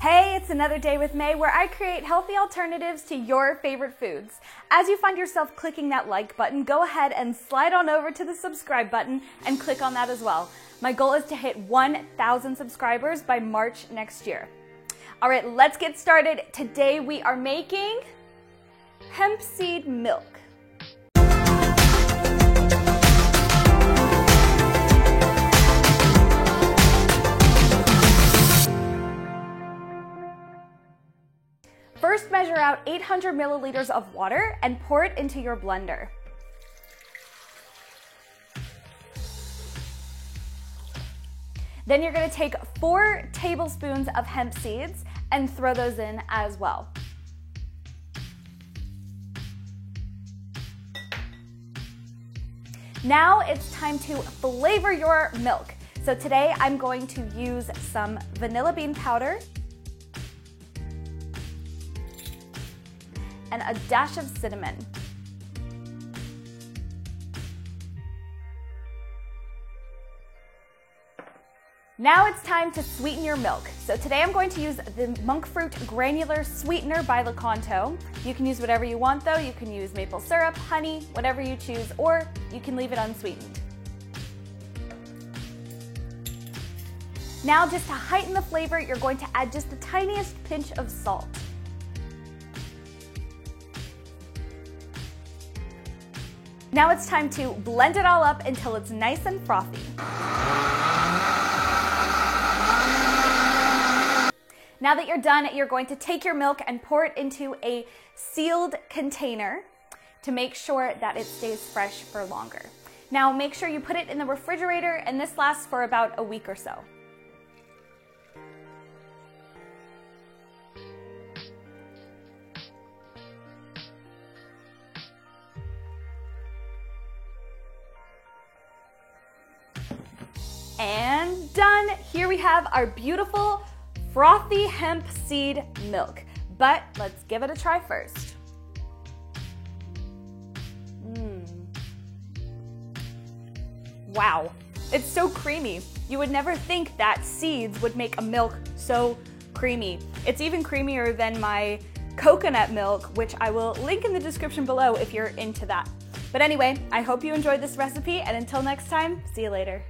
Hey, it's another day with May where I create healthy alternatives to your favorite foods. As you find yourself clicking that like button, go ahead and slide on over to the subscribe button and click on that as well. My goal is to hit 1,000 subscribers by March next year. All right, let's get started. Today we are making hemp seed milk. First, measure out 800 milliliters of water and pour it into your blender. Then you're going to take 4 tablespoons of hemp seeds and throw those in as well. Now it's time to flavor your milk. So today I'm going to use some vanilla bean powder and a dash of cinnamon. Now it's time to sweeten your milk. So today I'm going to use the monk fruit granular sweetener by Lakanto. You can use whatever you want though. You can use maple syrup, honey, whatever you choose, or you can leave it unsweetened. Now just to heighten the flavor, you're going to add just the tiniest pinch of salt. Now it's time to blend it all up until it's nice and frothy. Now that you're done, you're going to take your milk and pour it into a sealed container to make sure that it stays fresh for longer. Now make sure you put it in the refrigerator, and this lasts for about a week or so. And done! Here we have our beautiful frothy hemp seed milk. But let's give it a try first. Wow, it's so creamy. You would never think that seeds would make a milk so creamy. It's even creamier than my coconut milk, which I will link in the description below if you're into that. But anyway, I hope you enjoyed this recipe, and until next time, see you later.